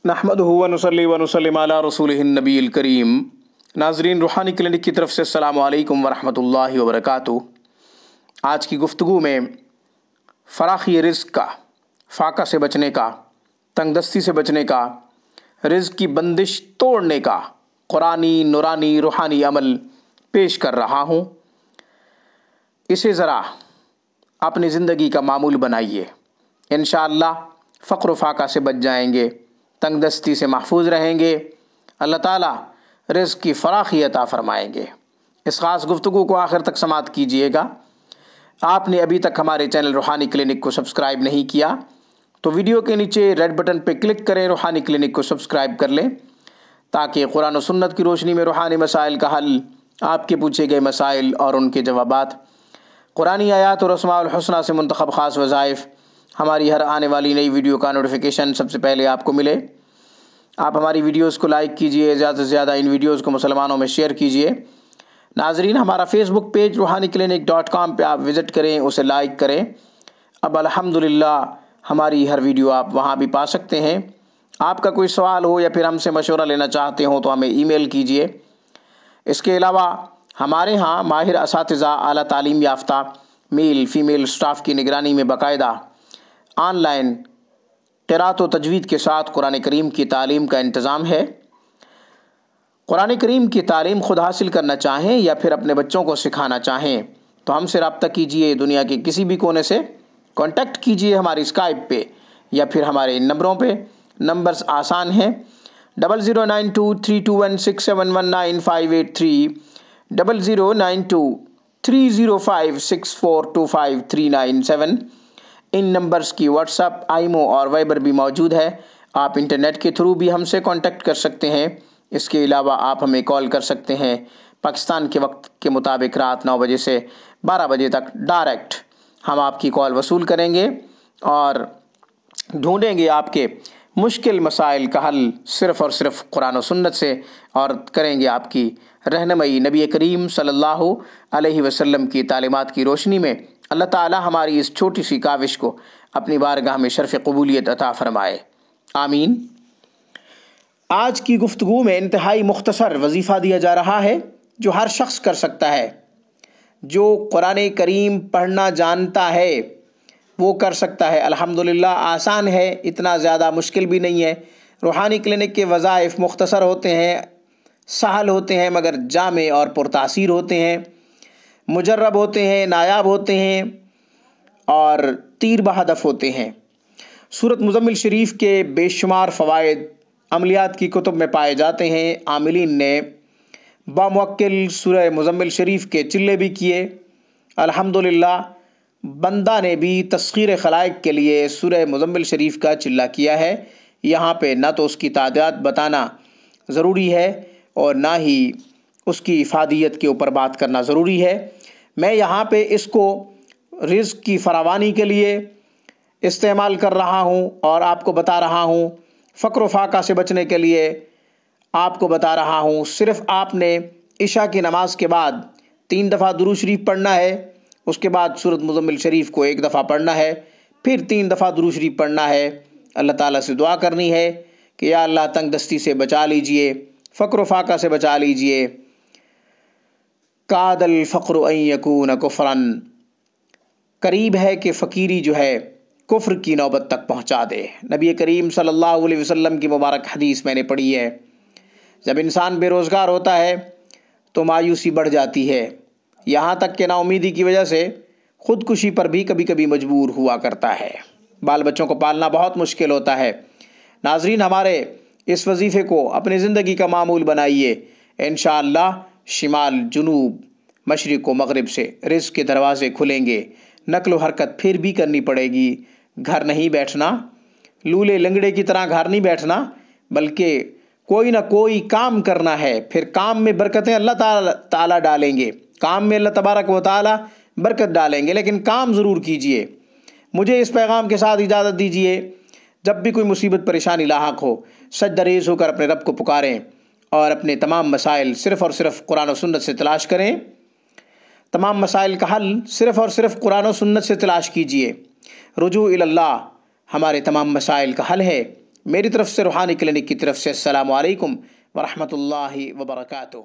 नहमदुहु व नुसल्ली व नुसल्लिम अला रसूलिहिन नबील करीम। नाजरीन, रूहानी क्लिनिक की तरफ से अस्सलामु अलैकुम व रहमतुल्लाहि व बरकातुहू। आज की गुफ्तगू में फराखी रिज़्क़ का, फाका से बचने का, तंगदस्ती से बचने का, रिज़्क़ की बंदिश तोड़ने का कुरानी नूरानी रूहानी अमल पेश कर रहा हूँ। इसे ज़रा अपनी ज़िंदगी का मामूल बनाइए। इंशाअल्लाह फ़क्र फाका से बच जाएंगे, तंगदस्ती से महफूज रहेंगे, अल्लाह ताला रिज़्क़ की फराखी अता फरमाएंगे। इस ख़ास गुफ्तगू को आखिर तक समाअत कीजिएगा। आपने अभी तक हमारे चैनल रूहानी क्लिनिक को सब्सक्राइब नहीं किया तो वीडियो के नीचे रेड बटन पर क्लिक करें, रूहानी क्लिनिक को सब्सक्राइब कर लें, ताकि कुरान और सुन्नत की रोशनी में रूहानी मसाइल का हल, आपके पूछे गए मसाइल और उनके जवाबात, कुरानी आयात और अस्माउल हुस्ना से मुंतखब ख़ास वज़ाइफ, हमारी हर आने वाली नई वीडियो का नोटिफिकेशन सबसे पहले आपको मिले। आप हमारी वीडियोस को लाइक कीजिए, ज़्यादा से ज़्यादा इन वीडियोस को मुसलमानों में शेयर कीजिए। नाजरीन, हमारा फेसबुक पेज रूहानीक्लिनिक.com पे आप विज़िट करें, उसे लाइक करें। अब अल्हम्दुलिल्लाह हमारी हर वीडियो आप वहाँ भी पा सकते हैं। आपका कोई सवाल हो या फिर हमसे मशवरा लेना चाहते हो तो हमें ईमेल कीजिए। इसके अलावा हमारे यहाँ माहिर असातिज़ा, आला तालीम याफ्ता मेल फ़ीमेल स्टाफ की निगरानी में बाकायदा ऑनलाइन क़िराअत व तजवीद के साथ कुरान करीम की तालीम का इंतज़ाम है। कुरान करीम की तालीम खुद हासिल करना चाहें या फिर अपने बच्चों को सिखाना चाहें तो हमसे रब्ता कीजिए। दुनिया के किसी भी कोने से कांटेक्ट कीजिए हमारी स्काइप पे या फिर हमारे इन नंबरों पे। नंबर्स आसान हैं: 00923216719583, 00923056425397। इन नंबर्स की व्हाट्सअप, आईमो और वाइबर भी मौजूद है। आप इंटरनेट के थ्रू भी हमसे कांटेक्ट कर सकते हैं। इसके अलावा आप हमें कॉल कर सकते हैं पाकिस्तान के वक्त के मुताबिक रात 9 बजे से 12 बजे तक डायरेक्ट हम आपकी कॉल वसूल करेंगे और ढूंढेंगे आपके मुश्किल मसाइल का हल सिर्फ़ और सिर्फ कुरान और सुन्नत से, और करेंगे आपकी रहनुमाई नबी करीम सल्लल्लाहु अलैहि वसल्लम की तालीमात की रोशनी में। अल्लाह ताला हमारी इस छोटी सी काविश को अपनी बारगाह में शर्फ़ कबूलियत अता फ़रमाए, आमीन। आज की गुफ्तगू में इंतहाई मुख्तसर वजीफ़ा दिया जा रहा है जो हर शख्स कर सकता है। जो कुरान करीम पढ़ना जानता है वो कर सकता है। अल्हम्दुलिल्लाह आसान है, इतना ज़्यादा मुश्किल भी नहीं है। रूहानी क्लिनिक के वज़ाइफ़ मुख्तसर होते हैं, सहल होते हैं, मगर जामे और पुरतासीर होते हैं, मुजर्रब होते हैं, नायाब होते हैं और तीर बहदफ होते हैं। सूरत मुज़म्मिल शरीफ के बेशुमार फ़वाइद अमलियात की कुतुब में पाए जाते हैं। आमिलीन ने बामुवक्किल सूरह मुज़म्मिल शरीफ के चिल्ले भी किए। अल्हम्दुलिल्लाह बंदा ने भी तस्खीर खलाइक के लिए सूरह मुज़म्मिल शरीफ का चिल्ला किया है। यहाँ पे ना तो उसकी तादाद बताना ज़रूरी है और ना ही उसकी इफ़ादियत के ऊपर बात करना ज़रूरी है। मैं यहाँ पे इसको रिज़्क़ की फरावानी के लिए इस्तेमाल कर रहा हूँ और आपको बता रहा हूँ। फ़क्र फाका से बचने के लिए आपको बता रहा हूँ। सिर्फ़ आपने इशा की नमाज के बाद 3 दफ़ा दुरूद शरीफ पढ़ना है, उसके बाद सूरत मुज़म्मिल शरीफ को 1 दफ़ा पढ़ना है, फिर 3 दफ़ा दुरूद शरीफ पढ़ना है। अल्लाह ताला से दुआ करनी है कि या अल्लाह तंगदस्ती से बचा लीजिए, फ़क्र फाका से बचा लीजिए। कादल फ़क्र अन यकून कुफ़रन, करीब है कि फ़कीरी जो है कुफ्र की नौबत तक पहुँचा दे। नबी करीम सल्लल्लाहु अलैहि वसल्लम की मुबारक हदीस मैंने पढ़ी है, जब इंसान बेरोज़गार होता है तो मायूसी बढ़ जाती है, यहाँ तक कि नाउमीदी की वजह से ख़ुदकुशी पर भी कभी कभी मजबूर हुआ करता है। बाल बच्चों को पालना बहुत मुश्किल होता है। नाजरीन, हमारे इस वजीफ़े को अपनी ज़िंदगी का मामूल बनाइए। इंशाअल्लाह शिमाल जुनूब मशरिक़ व मग़रिब से रिज़्क़ के दरवाज़े खुलेंगे। नक़्ल व हरकत फिर भी करनी पड़ेगी। घर नहीं बैठना, लूले लंगड़े की तरह घर नहीं बैठना, बल्कि कोई ना कोई काम करना है। फिर काम में बरकतें अल्लाह ताला डालेंगे, काम में अल्लाह तबारक व तआला बरकत डालेंगे, लेकिन काम ज़रूर कीजिए। मुझे इस पैगाम के साथ इजाज़त दीजिए। जब भी कोई मुसीबत परेशानी लाहक हो, सजदरेज़ होकर अपने रब को पुकारें और अपने तमाम मसाइल सिर्फ़ और सिर्फ कुरान और सुन्नत से तलाश करें। तमाम मसाइल का हल सिर्फ़ और सिर्फ कुरान और सुन्नत से तलाश कीजिए। रुजू इल्लाह हमारे तमाम मसाइल का हल है। میری طرف سے روحانی کلینک کی طرف سے السلام علیکم ورحمۃ اللہ وبرکاتہ۔